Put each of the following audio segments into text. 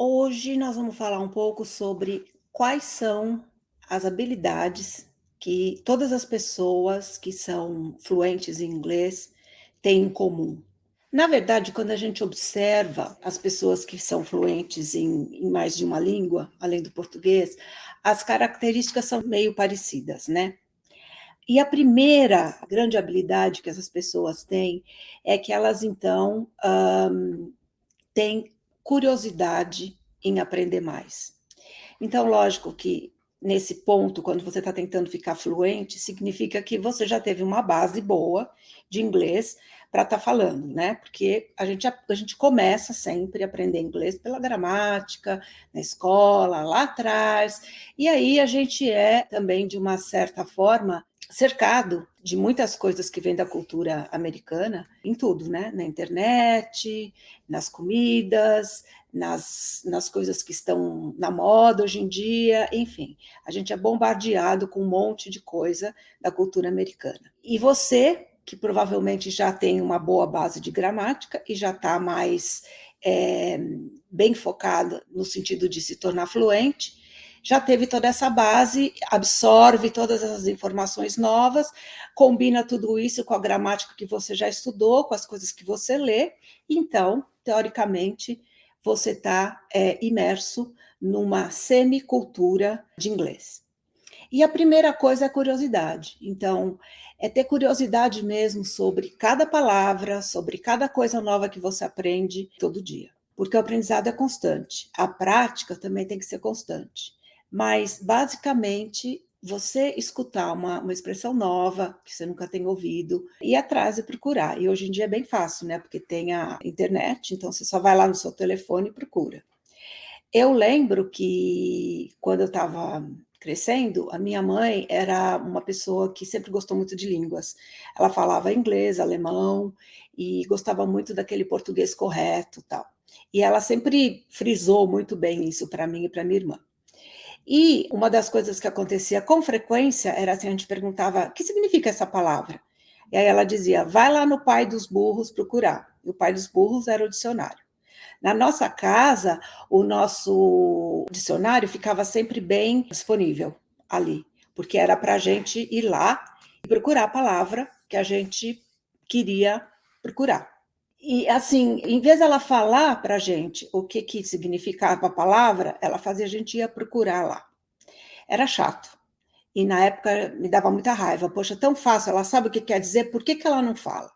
Hoje nós vamos falar um pouco sobre quais são as habilidades que todas as pessoas que são fluentes em inglês têm em comum. Na verdade, quando a gente observa as pessoas que são fluentes em mais de uma língua, além do português, as características são meio parecidas, né? E a primeira grande habilidade que essas pessoas têm é que elas, então, têm curiosidade em aprender mais. Então, lógico que nesse ponto, quando você está tentando ficar fluente, significa que você já teve uma base boa de inglês para estar falando, né? Porque a gente começa sempre a aprender inglês pela gramática, na escola, lá atrás, e aí a gente é também, de uma certa forma, cercado de muitas coisas que vêm da cultura americana, em tudo, né? Na internet, nas comidas, nas coisas que estão na moda hoje em dia, enfim, a gente é bombardeado com um monte de coisa da cultura americana. E você, que provavelmente já tem uma boa base de gramática e já está mais bem focado no sentido de se tornar fluente, já teve toda essa base, absorve todas as informações novas, combina tudo isso com a gramática que você já estudou, com as coisas que você lê, então, teoricamente, você está imerso numa semicultura de inglês. E a primeira coisa é a curiosidade. Então, é ter curiosidade mesmo sobre cada palavra, sobre cada coisa nova que você aprende todo dia. Porque o aprendizado é constante. A prática também tem que ser constante. Mas, basicamente, você escutar uma expressão nova que você nunca tem ouvido, ir atrás e procurar. E hoje em dia é bem fácil, né? Porque tem a internet, então você só vai lá no seu telefone e procura. Eu lembro que quando eu estava crescendo, a minha mãe era uma pessoa que sempre gostou muito de línguas. Ela falava inglês, alemão e gostava muito daquele português correto, tal. E ela sempre frisou muito bem isso para mim e para minha irmã. E uma das coisas que acontecia com frequência era assim, a gente perguntava: "O que significa essa palavra?". E aí ela dizia: "Vai lá no pai dos burros procurar". E o pai dos burros era o dicionário. Na nossa casa, o nosso dicionário ficava sempre bem disponível ali, porque era para a gente ir lá e procurar a palavra que a gente queria procurar. E assim, em vez dela falar para a gente o que significava a palavra, ela fazia a gente ir procurar lá. Era chato. E na época me dava muita raiva. Poxa, tão fácil, ela sabe o que quer dizer, por que ela não fala?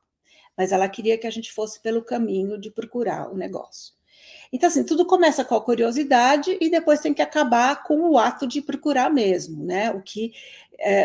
Mas ela queria que a gente fosse pelo caminho de procurar o negócio. Então, assim, tudo começa com a curiosidade e depois tem que acabar com o ato de procurar mesmo, né? O que,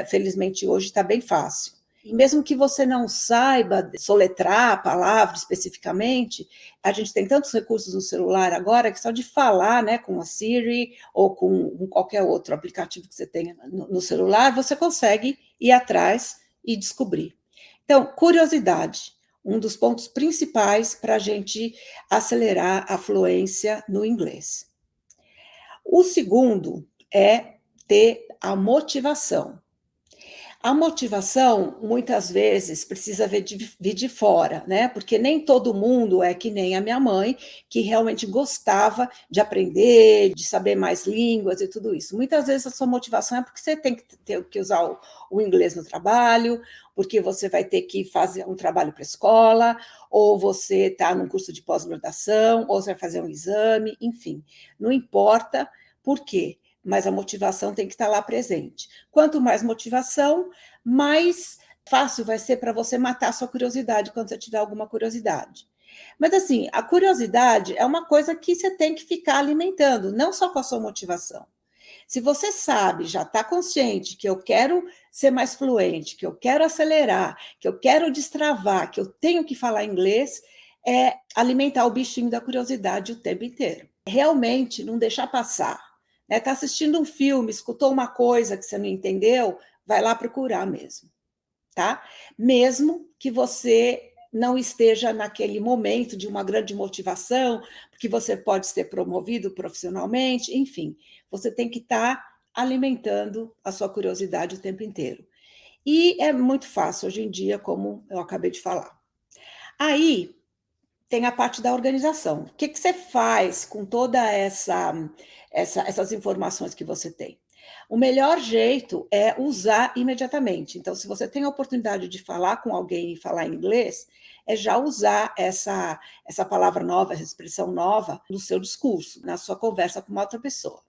felizmente, hoje está bem fácil. E mesmo que você não saiba soletrar a palavra especificamente, a gente tem tantos recursos no celular agora que só de falar, né, com a Siri ou com qualquer outro aplicativo que você tenha no celular, você consegue ir atrás e descobrir. Então, curiosidade, um dos pontos principais para a gente acelerar a fluência no inglês. O segundo é ter a motivação. A motivação, muitas vezes, precisa vir de fora, né? Porque nem todo mundo é que nem a minha mãe, que realmente gostava de aprender, de saber mais línguas e tudo isso. Muitas vezes a sua motivação é porque você tem que ter que usar o inglês no trabalho, porque você vai ter que fazer um trabalho para a escola, ou você está num curso de pós-graduação, ou você vai fazer um exame, enfim. Não importa por quê, mas a motivação tem que estar lá presente. Quanto mais motivação, mais fácil vai ser para você matar a sua curiosidade quando você tiver alguma curiosidade. Mas assim, a curiosidade é uma coisa que você tem que ficar alimentando, não só com a sua motivação. Se você sabe, já está consciente que eu quero ser mais fluente, que eu quero acelerar, que eu quero destravar, que eu tenho que falar inglês, é alimentar o bichinho da curiosidade o tempo inteiro. Realmente não deixar passar. Está assistindo um filme, escutou uma coisa que você não entendeu, vai lá procurar mesmo, tá? Mesmo que você não esteja naquele momento de uma grande motivação, porque você pode ser promovido profissionalmente, enfim, você tem que estar alimentando a sua curiosidade o tempo inteiro. E é muito fácil hoje em dia, como eu acabei de falar. Aí, tem a parte da organização. O que que você faz com toda essas informações que você tem? O melhor jeito é usar imediatamente. Então, se você tem a oportunidade de falar com alguém e falar inglês, é já usar essa palavra nova, essa expressão nova no seu discurso, na sua conversa com uma outra pessoa.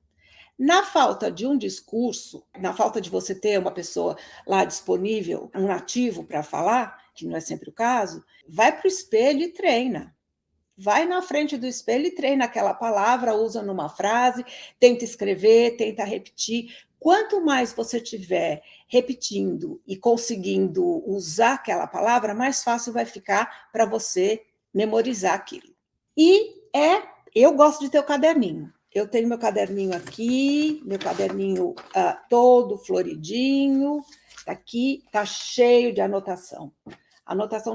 Na falta de um discurso, na falta de você ter uma pessoa lá disponível, um nativo para falar, que não é sempre o caso, vai para o espelho e treina. Vai na frente do espelho e treina aquela palavra, usa numa frase, tenta escrever, tenta repetir. Quanto mais você tiver repetindo e conseguindo usar aquela palavra, mais fácil vai ficar para você memorizar aquilo. Eu gosto de ter o caderninho. Eu tenho meu caderninho aqui, meu caderninho todo floridinho, aqui está cheio de anotação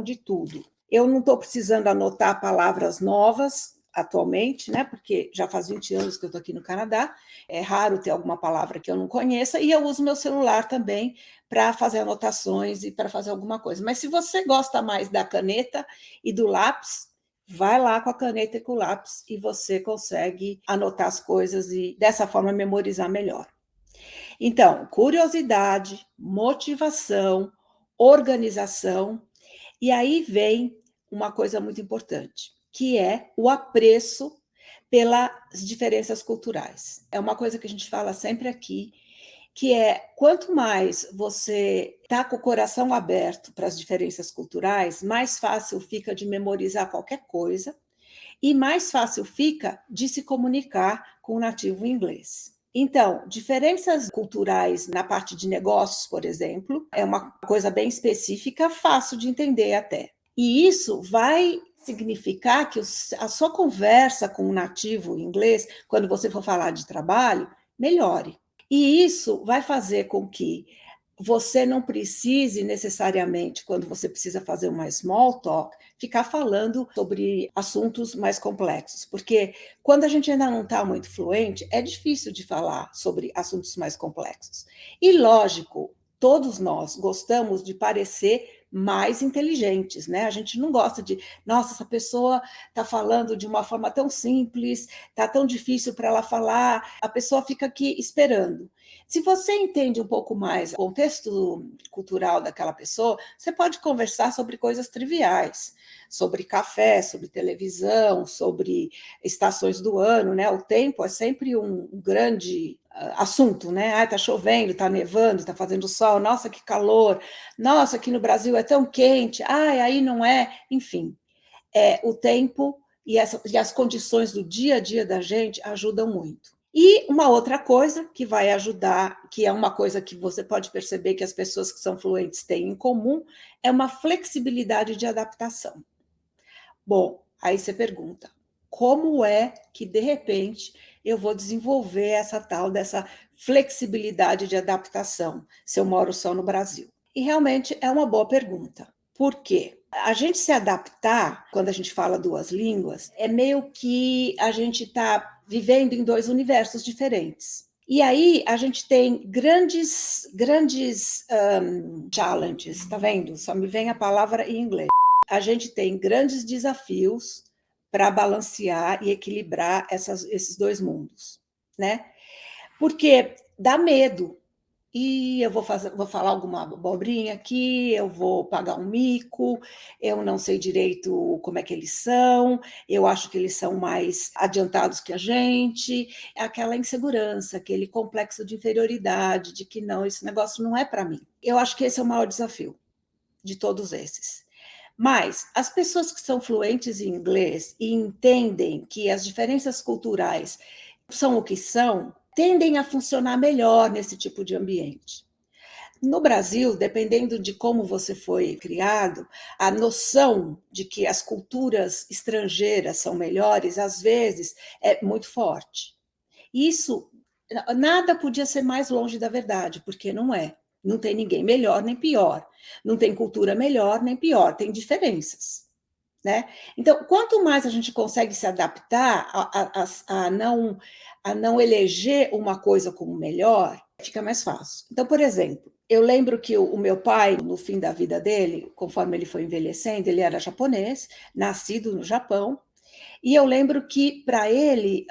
de tudo. Eu não estou precisando anotar palavras novas atualmente, né? Porque já faz 20 anos que eu estou aqui no Canadá, é raro ter alguma palavra que eu não conheça, e eu uso meu celular também para fazer anotações e para fazer alguma coisa. Mas se você gosta mais da caneta e do lápis, vai lá com a caneta e com o lápis e você consegue anotar as coisas e dessa forma memorizar melhor. Então, curiosidade, motivação, organização, e aí vem uma coisa muito importante, que é o apreço pelas diferenças culturais. É uma coisa que a gente fala sempre aqui, que é quanto mais você está com o coração aberto para as diferenças culturais, mais fácil fica de memorizar qualquer coisa e mais fácil fica de se comunicar com o nativo inglês. Então, diferenças culturais na parte de negócios, por exemplo, é uma coisa bem específica, fácil de entender até. E isso vai significar que a sua conversa com o nativo inglês, quando você for falar de trabalho, melhore. E isso vai fazer com que você não precise necessariamente, quando você precisa fazer uma small talk, ficar falando sobre assuntos mais complexos, porque quando a gente ainda não está muito fluente, é difícil de falar sobre assuntos mais complexos. E lógico, todos nós gostamos de parecer mais inteligentes, né? A gente não gosta de, nossa, essa pessoa está falando de uma forma tão simples, está tão difícil para ela falar, a pessoa fica aqui esperando. Se você entende um pouco mais o contexto cultural daquela pessoa, você pode conversar sobre coisas triviais, sobre café, sobre televisão, sobre estações do ano, né? O tempo é sempre um grande assunto, né? Ah, tá chovendo, tá nevando, tá fazendo sol, nossa, que calor, nossa, aqui no Brasil é tão quente, ah, aí não é, enfim. O tempo e as condições do dia a dia da gente ajudam muito. E uma outra coisa que vai ajudar, que é uma coisa que você pode perceber que as pessoas que são fluentes têm em comum, é uma flexibilidade de adaptação. Bom, aí você pergunta, como é que, de repente, eu vou desenvolver essa tal dessa flexibilidade de adaptação, se eu moro só no Brasil? E realmente é uma boa pergunta. Por quê? A gente se adaptar, quando a gente fala duas línguas, é meio que a gente está vivendo em dois universos diferentes. E aí a gente tem grandes challenges, tá vendo? Só me vem a palavra em inglês. A gente tem grandes desafios para balancear e equilibrar esses dois mundos, né? Porque dá medo. E eu vou falar alguma abobrinha aqui, eu vou pagar um mico, eu não sei direito como é que eles são, eu acho que eles são mais adiantados que a gente, é aquela insegurança, aquele complexo de inferioridade, de que não, esse negócio não é para mim. Eu acho que esse é o maior desafio de todos esses. Mas as pessoas que são fluentes em inglês e entendem que as diferenças culturais são o que são, tendem a funcionar melhor nesse tipo de ambiente. No Brasil, dependendo de como você foi criado, a noção de que as culturas estrangeiras são melhores, às vezes, é muito forte. Isso, nada podia ser mais longe da verdade, porque não é. Não tem ninguém melhor nem pior. Não tem cultura melhor nem pior, tem diferenças. Né? Então, quanto mais a gente consegue se adaptar a não eleger uma coisa como melhor, Fica mais fácil. Então, por exemplo, eu lembro que o meu pai, no fim da vida dele, conforme ele foi envelhecendo, ele era japonês, nascido no Japão, e eu lembro que para ele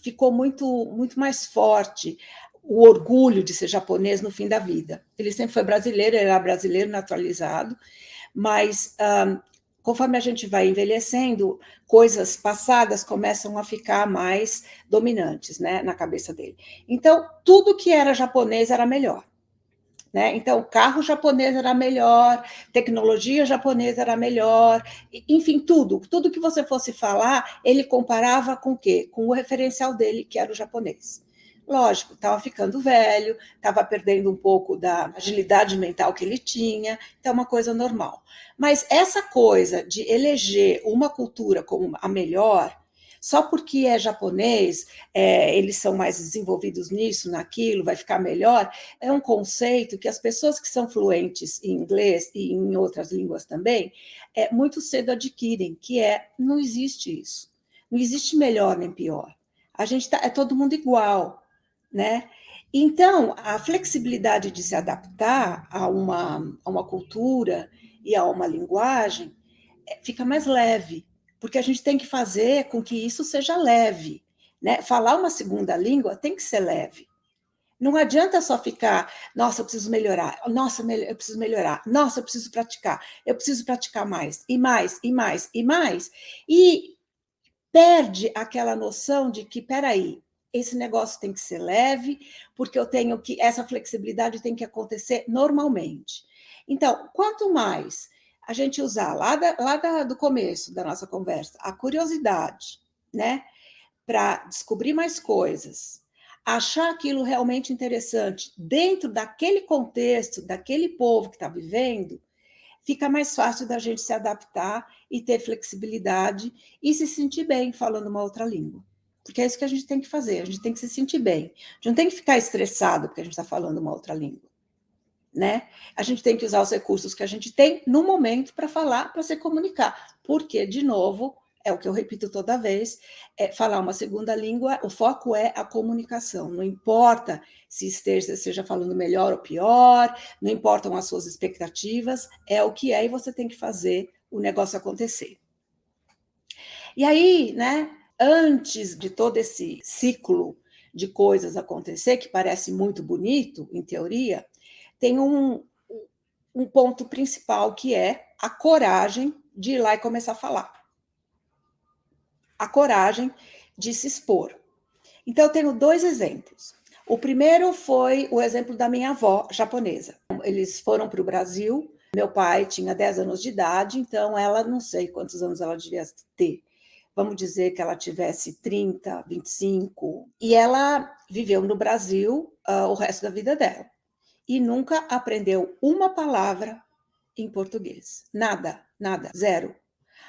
ficou muito mais forte o orgulho de ser japonês no fim da vida. Ele sempre foi brasileiro, ele era brasileiro naturalizado, mas conforme a gente vai envelhecendo, coisas passadas começam a ficar mais dominantes, né, na cabeça dele. Então, tudo que era japonês era melhor. Né? Então, carro japonês era melhor, tecnologia japonesa era melhor, enfim, tudo que você fosse falar, ele comparava com o quê? Com o referencial dele, que era o japonês. Lógico, estava ficando velho, estava perdendo um pouco da agilidade mental que ele tinha, então é uma coisa normal. Mas essa coisa de eleger uma cultura como a melhor, só porque é japonês, eles são mais desenvolvidos nisso, naquilo, vai ficar melhor, é um conceito que as pessoas que são fluentes em inglês e em outras línguas também, muito cedo adquirem, que não existe isso. Não existe melhor nem pior. A gente é todo mundo igual, né? Então, a flexibilidade de se adaptar a uma cultura e a uma linguagem fica mais leve, porque a gente tem que fazer com que isso seja leve, né? Falar uma segunda língua tem que ser leve. Não adianta só ficar, nossa, eu preciso melhorar, nossa, eu preciso melhorar, nossa, eu preciso praticar mais, e mais, e mais, e mais, e perde aquela noção de que, peraí, esse negócio tem que ser leve, porque eu tenho que, essa flexibilidade tem que acontecer normalmente. Então, quanto mais a gente usar do começo da nossa conversa, a curiosidade, né, para descobrir mais coisas, achar aquilo realmente interessante dentro daquele contexto, daquele povo que está vivendo, fica mais fácil da gente se adaptar e ter flexibilidade e se sentir bem falando uma outra língua. Porque é isso que a gente tem que fazer, a gente tem que se sentir bem. A gente não tem que ficar estressado porque a gente está falando uma outra língua. Né? A gente tem que usar os recursos que a gente tem no momento para falar, para se comunicar. Porque, de novo, é o que eu repito toda vez, falar uma segunda língua, o foco é a comunicação. Não importa se esteja falando melhor ou pior, não importam as suas expectativas, é o que é e você tem que fazer o negócio acontecer. E aí, né, antes de todo esse ciclo de coisas acontecer, que parece muito bonito, em teoria, tem um ponto principal, que é a coragem de ir lá e começar a falar. A coragem de se expor. Então, eu tenho 2 exemplos. O primeiro foi o exemplo da minha avó japonesa. Eles foram para o Brasil, meu pai tinha 10 anos de idade, então ela, não sei quantos anos ela devia ter. Vamos dizer que ela tivesse 30, 25. E ela viveu no Brasil o resto da vida dela. E nunca aprendeu uma palavra em português. Nada, nada, zero.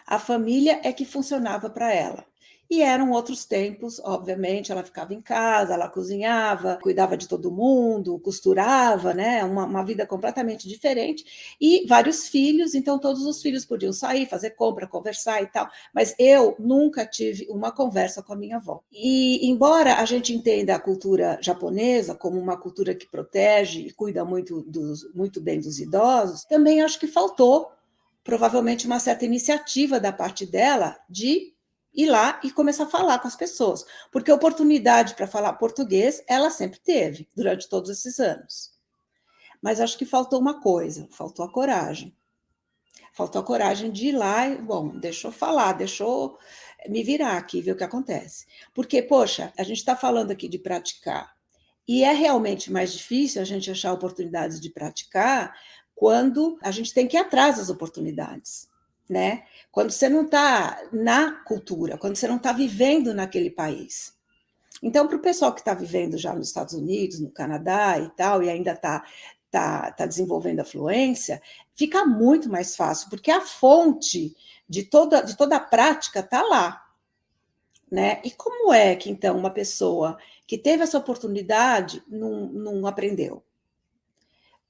A família é que funcionava para ela. E eram outros tempos, obviamente, ela ficava em casa, ela cozinhava, cuidava de todo mundo, costurava, né? Uma vida completamente diferente. E vários filhos, então todos os filhos podiam sair, fazer compra, conversar e tal. Mas eu nunca tive uma conversa com a minha avó. E embora a gente entenda a cultura japonesa como uma cultura que protege e cuida muito bem dos idosos, também acho que faltou provavelmente uma certa iniciativa da parte dela de ir lá e começar a falar com as pessoas, porque oportunidade para falar português ela sempre teve durante todos esses anos. Mas acho que faltou uma coisa, faltou a coragem. Faltou a coragem de ir lá e, bom, deixa eu falar, deixa eu me virar aqui, ver o que acontece. Porque, poxa, a gente está falando aqui de praticar, e é realmente mais difícil a gente achar oportunidades de praticar quando a gente tem que ir atrás das oportunidades, né? Quando você não está na cultura, quando você não está vivendo naquele país. Então, para o pessoal que está vivendo já nos Estados Unidos, no Canadá e tal, e ainda está desenvolvendo a fluência, fica muito mais fácil, porque a fonte de toda a prática está lá. Né? E como é que, então, uma pessoa que teve essa oportunidade não aprendeu?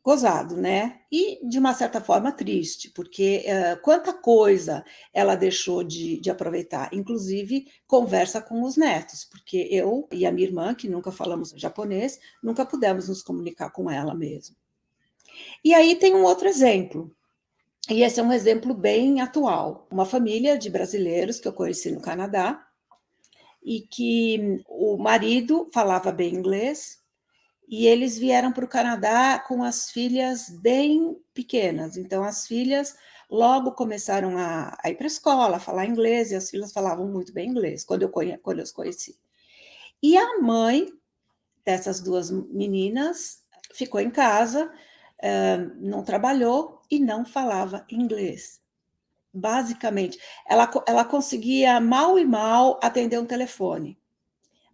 gozado, né? E, de uma certa forma, triste, porque quanta coisa ela deixou de aproveitar, inclusive conversa com os netos, porque eu e a minha irmã, que nunca falamos japonês, nunca pudemos nos comunicar com ela mesmo. E aí tem um outro exemplo, e esse é um exemplo bem atual. Uma família de brasileiros que eu conheci no Canadá, e que o marido falava bem inglês, e eles vieram para o Canadá com as filhas bem pequenas. Então, as filhas logo começaram a ir para a escola, a falar inglês, e as filhas falavam muito bem inglês, quando eu os conheci. E a mãe dessas duas meninas ficou em casa, não trabalhou e não falava inglês. Basicamente, ela conseguia mal e mal atender um telefone,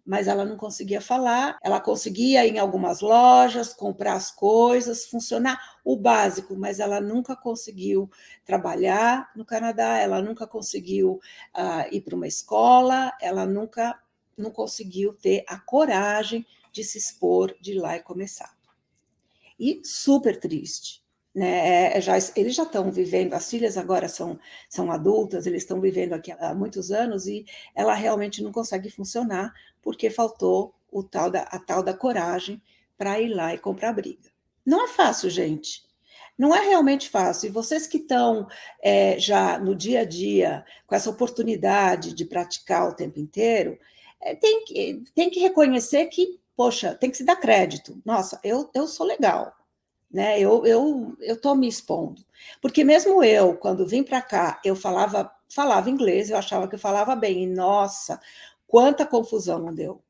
mas ela não conseguia falar. Ela conseguia ir em algumas lojas, comprar as coisas, funcionar o básico, mas ela nunca conseguiu trabalhar no Canadá, ela nunca conseguiu ir para uma escola, ela nunca não conseguiu ter a coragem de se expor, de ir lá e começar. E super triste. Né? Eles já estão vivendo, as filhas agora são adultas, eles estão vivendo aqui há muitos anos, e ela realmente não consegue funcionar porque faltou a tal da coragem para ir lá e comprar briga. Não é fácil, gente. Não é realmente fácil. E vocês que estão já no dia a dia, com essa oportunidade de praticar o tempo inteiro, tem que reconhecer que, poxa, tem que se dar crédito. Nossa, eu sou legal, né? Eu estou me expondo. Porque mesmo eu, quando vim para cá, eu falava inglês, eu achava que eu falava bem, e nossa, quanta confusão não deu.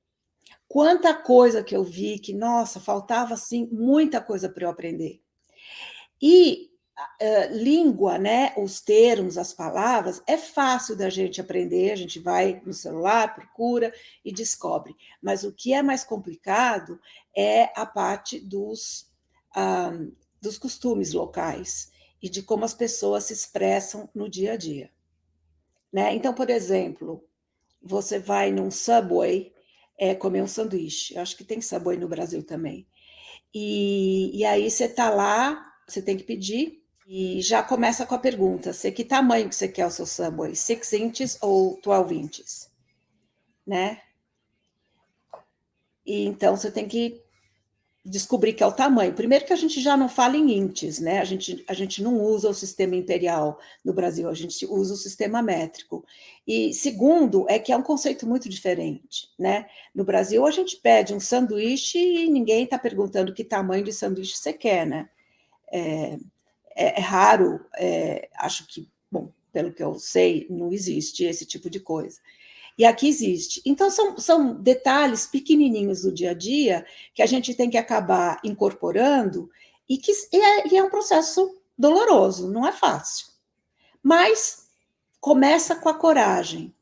Quanta coisa que eu vi que, nossa, faltava assim muita coisa para eu aprender. E língua, né, os termos, as palavras, é fácil da gente aprender, a gente vai no celular, procura e descobre. Mas o que é mais complicado é a parte dos costumes locais e de como as pessoas se expressam no dia a dia. Né? Então, por exemplo, você vai num Subway comer um sanduíche. Eu acho que tem Subway no Brasil também. E aí você está lá, você tem que pedir, e já começa com a pergunta: que tamanho que você quer o seu Subway? 6 inches ou 12 inches? Né? E então você tem que descobrir que é o tamanho. Primeiro que a gente já não fala em inches, né? A gente não usa o sistema imperial no Brasil, a gente usa o sistema métrico. E segundo, é que é um conceito muito diferente, né? No Brasil, a gente pede um sanduíche e ninguém está perguntando que tamanho de sanduíche você quer, né? É raro, acho que, bom, pelo que eu sei, não existe esse tipo de coisa. E aqui existe. Então, são detalhes pequenininhos do dia a dia que a gente tem que acabar incorporando e é um processo doloroso, não é fácil. Mas começa com a coragem,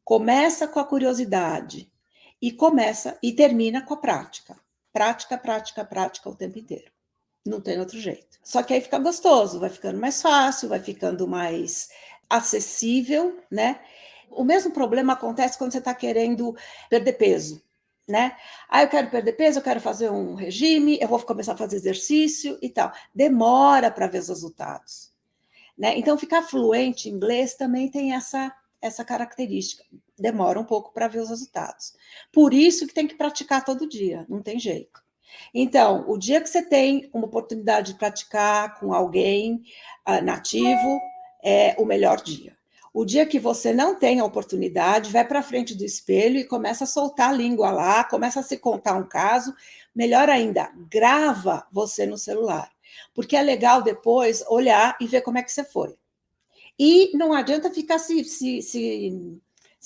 começa com a curiosidade e termina com a prática. Prática, prática, prática o tempo inteiro. Não tem outro jeito. Só que aí fica gostoso, vai ficando mais fácil, vai ficando mais acessível, né? O mesmo problema acontece quando você está querendo perder peso, né? Eu quero perder peso, eu quero fazer um regime, eu vou começar a fazer exercício e tal. Demora para ver os resultados, né? Então, ficar fluente em inglês também tem essa característica. Demora um pouco para ver os resultados. Por isso que tem que praticar todo dia, não tem jeito. Então, o dia que você tem uma oportunidade de praticar com alguém nativo, é o melhor dia. O dia que você não tem a oportunidade, vai para frente do espelho e começa a soltar a língua lá, começa a se contar um caso. Melhor ainda, grava você no celular, porque é legal depois olhar e ver como é que você foi. E não adianta ficar se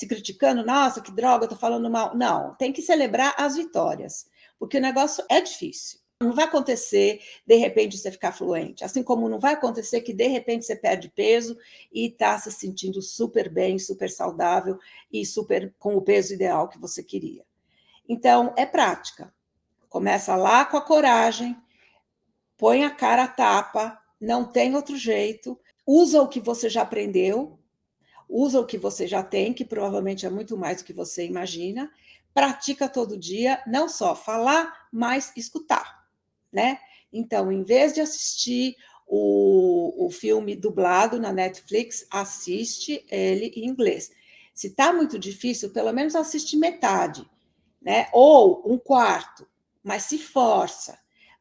criticando, nossa, que droga, eu tô falando mal. Não, tem que celebrar as vitórias, porque o negócio é difícil. Não vai acontecer, de repente, você ficar fluente. Assim como não vai acontecer que, de repente, você perde peso e está se sentindo super bem, super saudável e super com o peso ideal que você queria. Então, é prática. Começa lá com a coragem, põe a cara a tapa, não tem outro jeito, usa o que você já aprendeu, usa o que você já tem, que provavelmente é muito mais do que você imagina, pratica todo dia, não só falar, mas escutar, né? Então, em vez de assistir o filme dublado na Netflix, assiste ele em inglês. Se está muito difícil, pelo menos assiste metade, né? Ou um quarto, mas se força.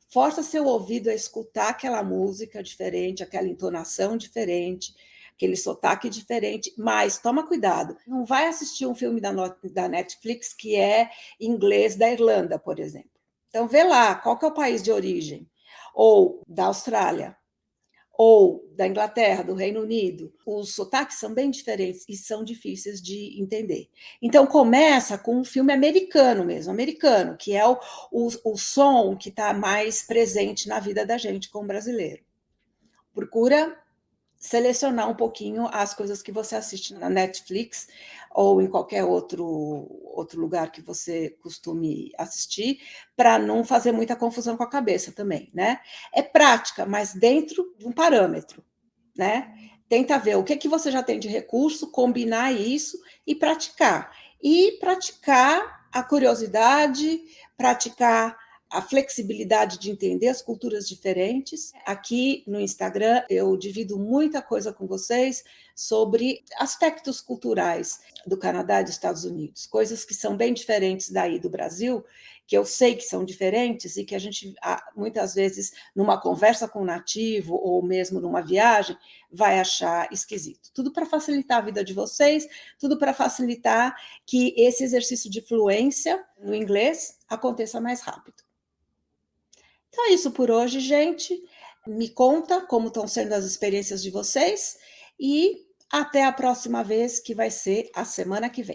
Força seu ouvido a escutar aquela música diferente, aquela entonação diferente, aquele sotaque diferente, mas toma cuidado, não vai assistir um filme da Netflix que é inglês da Irlanda, por exemplo. Então vê lá, qual que é o país de origem? Ou da Austrália, ou da Inglaterra, do Reino Unido. Os sotaques são bem diferentes e são difíceis de entender. Então começa com um filme americano mesmo, americano, que é o som que está mais presente na vida da gente como brasileiro. Procura selecionar um pouquinho as coisas que você assiste na Netflix ou em qualquer outro lugar que você costume assistir, para não fazer muita confusão com a cabeça também, né? É prática, mas dentro de um parâmetro, né? Tenta ver o que, que você já tem de recurso, combinar isso e praticar. E praticar a curiosidade, praticar a flexibilidade de entender as culturas diferentes. Aqui no Instagram eu divido muita coisa com vocês sobre aspectos culturais do Canadá e dos Estados Unidos, coisas que são bem diferentes daí do Brasil, que eu sei que são diferentes e que a gente muitas vezes numa conversa com um nativo ou mesmo numa viagem vai achar esquisito. Tudo para facilitar a vida de vocês, tudo para facilitar que esse exercício de fluência no inglês aconteça mais rápido. Então é isso por hoje, gente. Me conta como estão sendo as experiências de vocês e até a próxima vez, que vai ser a semana que vem.